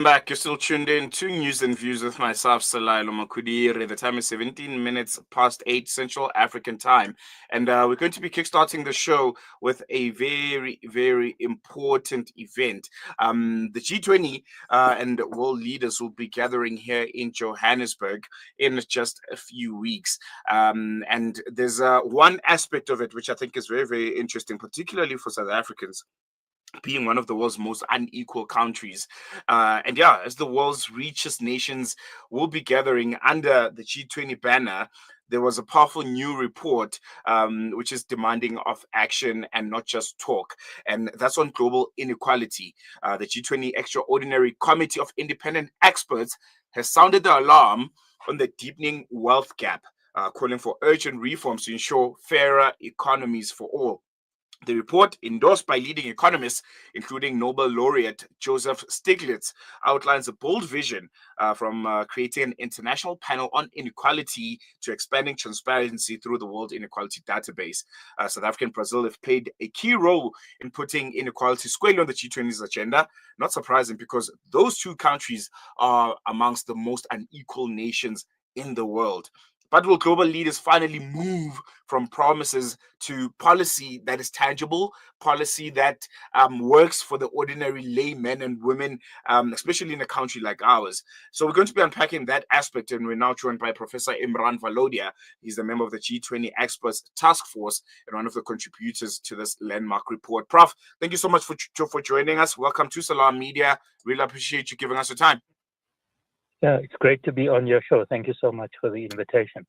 Back, you're still tuned in to News and Views with myself, Salailo Makudiri. The time is 17 minutes past 8 Central African time. And we're going to be kickstarting the show with a very, very important event. The G20 and world leaders will be gathering here in Johannesburg in just a few weeks. And there's one aspect of it which I think is very, very interesting, particularly for South Africans being one of the world's most unequal countries. And yeah, as the world's richest nations will be gathering under the G20 banner, there was a powerful new report which is demanding of action and not just talk. And that's on global inequality. The G20 Extraordinary Committee of Independent Experts has sounded the alarm on the deepening wealth gap, calling for urgent reforms to ensure fairer economies for all. The report, endorsed by leading economists, including Nobel laureate Joseph Stiglitz, outlines a bold vision from creating an international panel on inequality to expanding transparency through the World Inequality Database. South Africa and Brazil have played a key role in putting inequality squarely on the G20's agenda. Not surprising because those two countries are amongst the most unequal nations in the world. But will global leaders finally move from promises to policy that is tangible, policy that works for the ordinary laymen and women, especially in a country like ours? So we're going to be unpacking that aspect, and we're now joined by Professor Imraan Valodia. He's a member of the G20 Experts Task Force and one of the contributors to this landmark report. Prof, thank you so much for joining us. Welcome to Salam Media. Really appreciate you giving us your time. Yeah, it's great to be on your show. Thank you so much for the invitation.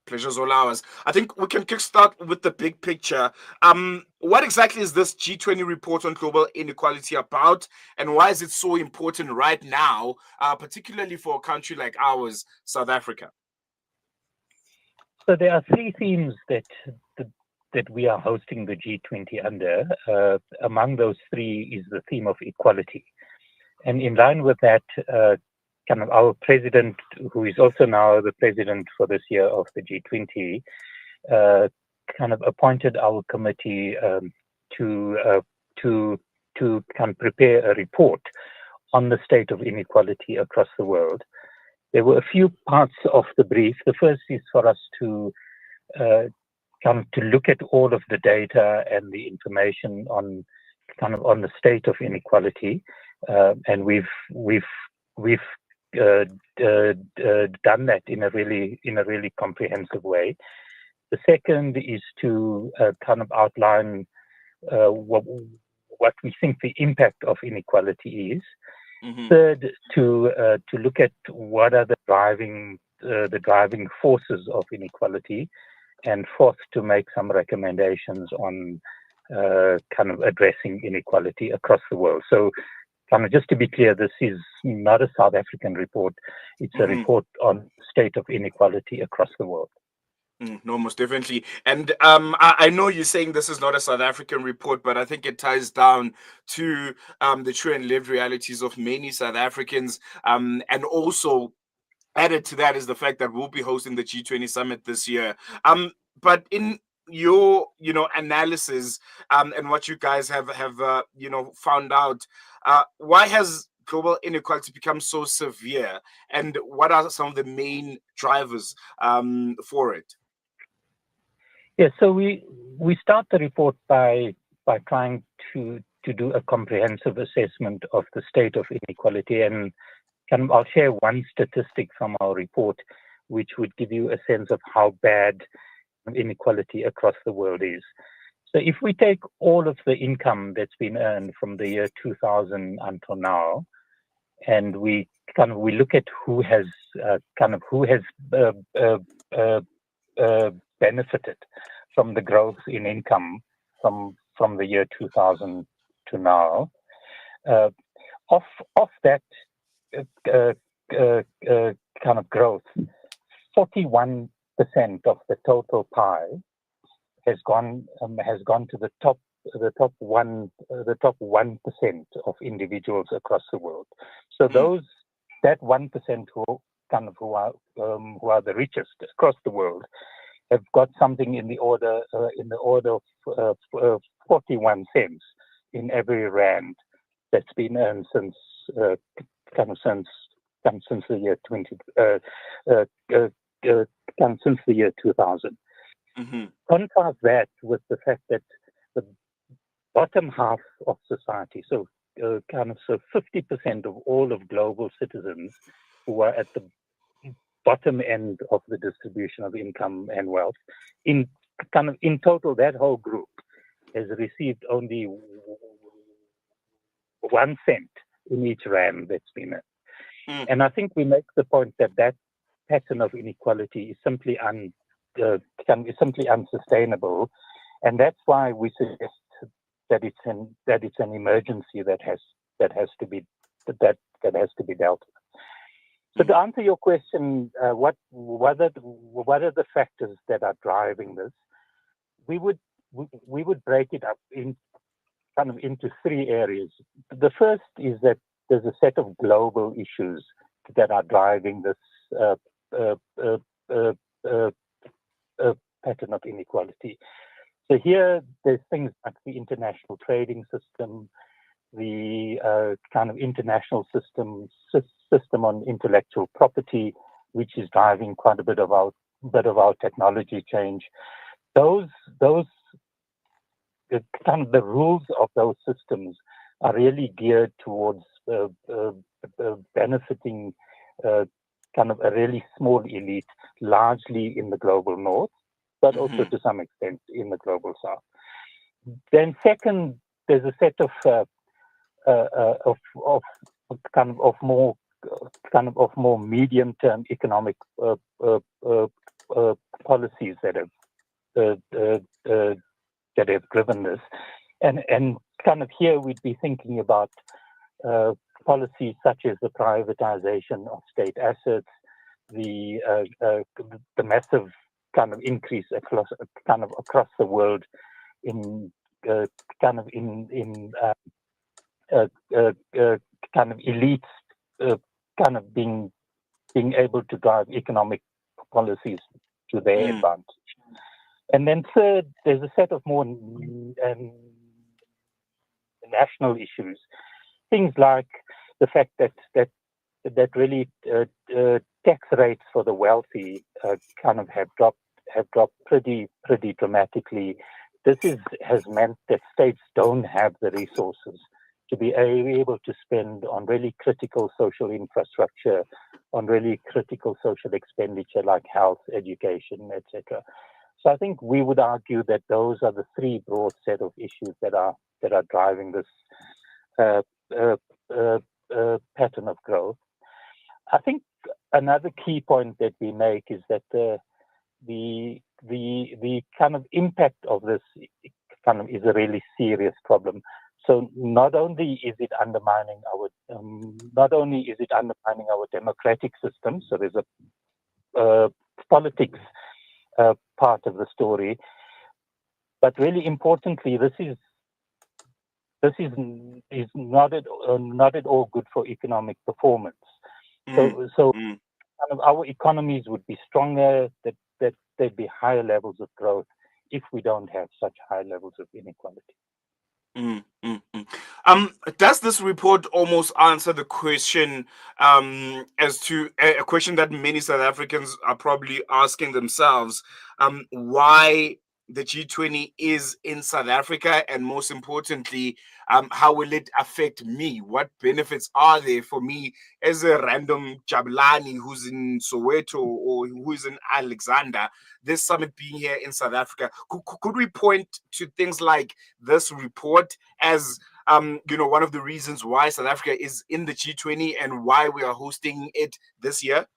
Pleasure's all ours. I think we can kickstart with the big picture. What exactly is this G20 report on global inequality about, and why is it so important right now, particularly for a country like ours, South Africa? So there are three themes that we are hosting the G20 under. Among those three is the theme of equality. And in line with that, kind of our president, who is also now the president for this year of the G20, kind of appointed our committee to kind of prepare a report on the state of inequality across the world. There were a few parts of the brief. The first is for us to come to look at all of the data and the information on the state of inequality, and we've done that in a really comprehensive way. The second is to kind of outline what we think the impact of inequality is. Mm-hmm. Third, to look at what are the driving forces of inequality, and fourth, to make some recommendations on kind of addressing inequality across the world. So, kind of just to be clear, this is not a South African report. It's a report on state of inequality across the world. No, most definitely. And I know you're saying this is not a South African report, but I think it ties down to the true and lived realities of many South Africans. And also added to that is the fact that we'll be hosting the G20 summit this year. But in your analysis and what you guys have found out, why has global inequality become so severe, and what are some of the main drivers for it? Yeah, so we start the report by trying to do a comprehensive assessment of the state of inequality, and I'll share one statistic from our report which would give you a sense of how bad inequality across the world is. So if we take all of the income that's been earned from the year 2000 until now, and we look at who has benefited from the growth in income from the year 2000 to now, of that kind of growth, 41% of the total pie has gone to the top 1% of individuals across the world. So that 1% who are the richest across the world have got something in the order of 41 cents in every rand that's been earned since kind of since the year 2000. Mm-hmm. Contrast that with the fact that the bottom half of society, so 50% of all of global citizens who are at the bottom end of the distribution of income and wealth, in total, that whole group has received only 1 cent in each rand that's been earned. And I think we make the point that that pattern of inequality is simply unsustainable, and that's why we suggest that it's an emergency that has to be dealt with. So to answer your question, what are the factors that are driving this? We would break it up into 3 areas. The first is that there's a set of global issues that are driving this pattern of inequality. So here, there's things like the international trading system, the international system on intellectual property, which is driving quite a bit of our technology change. The rules of those systems are really geared towards benefiting a really small elite, largely in the global north, but also to some extent in the global south. Then second, there's a set of more medium-term economic policies that have driven this, and here we'd be thinking about policies such as the privatization of state assets, the massive increase across the world in elites being able to drive economic policies to their advantage. And then third, there's a set of more national issues, things like the fact that really tax rates for the wealthy have dropped pretty dramatically. This has meant that states don't have the resources to be able to spend on really critical social infrastructure, on really critical social expenditure like health, education, etc. So I think we would argue that those are the 3 broad set of issues that are driving this pattern of growth. I think another key point that we make is that the impact of this is a really serious problem. So not only is it undermining our democratic system, so there's a politics part of the story, but really importantly, this is not at all good for economic performance. So our economies would be stronger, that there'd be higher levels of growth if we don't have such high levels of inequality. Does this report almost answer the question as to a question that many South Africans are probably asking themselves, why the G20 is in South Africa, and most importantly, how will it affect me? What benefits are there for me as a random Jabulani who's in Soweto or who is in Alexander? This summit being here in South Africa, could we point to things like this report as one of the reasons why South Africa is in the G20 and why we are hosting it this year?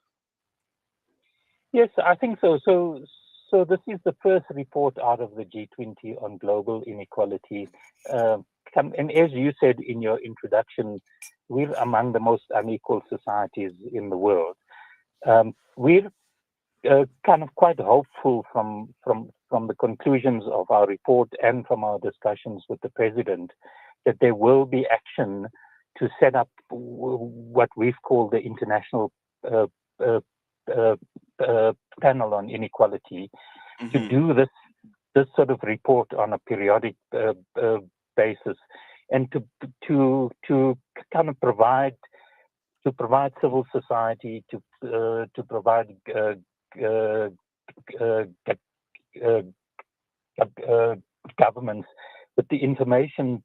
Yes, I think so. So this is the first report out of the G20 on global inequality. And as you said in your introduction, we're among the most unequal societies in the world. We're quite hopeful from the conclusions of our report and from our discussions with the president that there will be action to set up what we've called the International Panel on Inequality, to do this sort of report on a periodic basis, and to provide provide civil society, to provide uh, uh, uh, governments with the information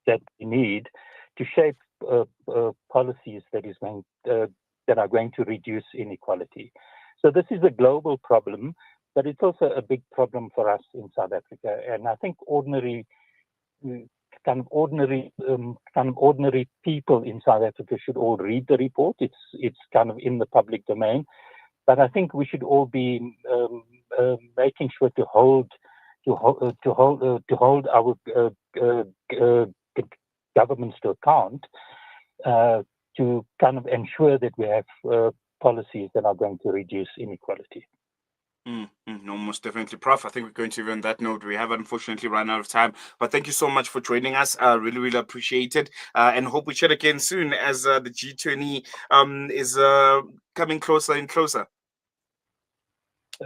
that we need to shape policies that are going to reduce inequality. So this is a global problem, but it's also a big problem for us in South Africa. And I think ordinary people in South Africa should all read the report. It's kind of in the public domain, but I think we should all be making sure to hold our governments to account, to kind of ensure that we have policies that are going to reduce inequality. No, most definitely, Prof. I think we're going to end on that note. We have unfortunately run out of time, but thank you so much for joining us. Really, really appreciate it, and hope we chat again soon as the G20 is coming closer and closer.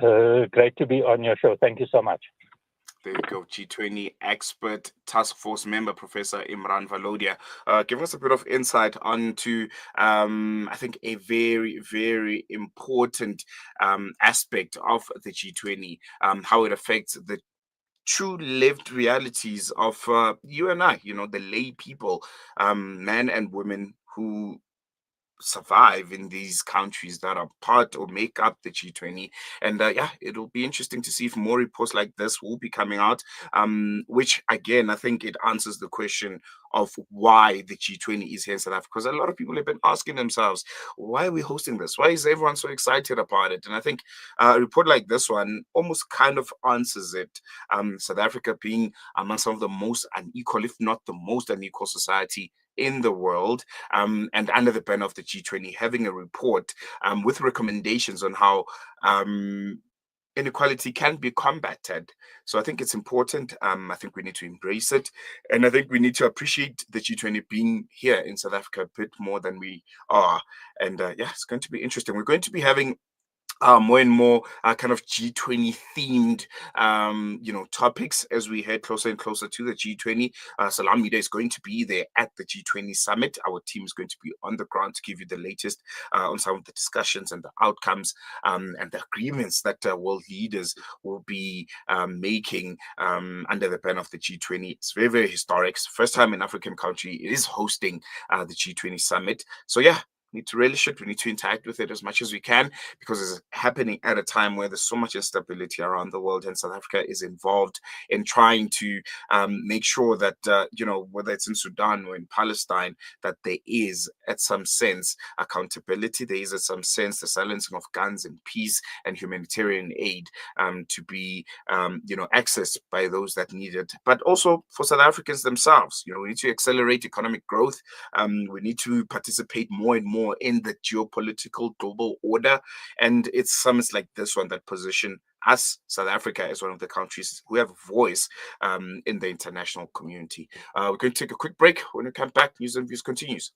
Great to be on your show. Thank you so much. There you go, G20 expert task force member, Professor Imraan Valodia, give us a bit of insight onto, I think, a very, very important aspect of the G20, how it affects the true lived realities of you and I, the lay people, men and women who survive in these countries that are part or make up the G20. And yeah, it'll be interesting to see if more reports like this will be coming out, which again, I think it answers the question of why the G20 is here in South Africa. Because a lot of people have been asking themselves, why are we hosting this? Why is everyone so excited about it? And I think a report like this one almost kind of answers it. South Africa being among some of the most unequal, if not the most unequal society in the world, and under the banner of the G20, having a report with recommendations on how inequality can be combated. So I think it's important. I think we need to embrace it. And I think we need to appreciate the G20 being here in South Africa a bit more than we are. And yeah, it's going to be interesting. We're going to be having more and more kind of G20 themed, topics as we head closer and closer to the G20. Salam Media is going to be there at the G20 summit. Our team is going to be on the ground to give you the latest on some of the discussions and the outcomes, and the agreements that world leaders will be making under the banner of the G20. It's very, very historic. It's the first time an African country is hosting the G20 summit. So yeah, need to relish it. We need to interact with it as much as we can, because it's happening at a time where there's so much instability around the world, and South Africa is involved in trying to make sure that whether it's in Sudan or in Palestine, that there is at some sense accountability. There is at some sense the silencing of guns and peace and humanitarian aid to be accessed by those that need it, but also for South Africans themselves. We need to accelerate economic growth. We need to participate more and more in the geopolitical global order. And it's summits like this one that position us, South Africa, as one of the countries who have a voice in the international community. We're going to take a quick break. When we come back, News and Views continues.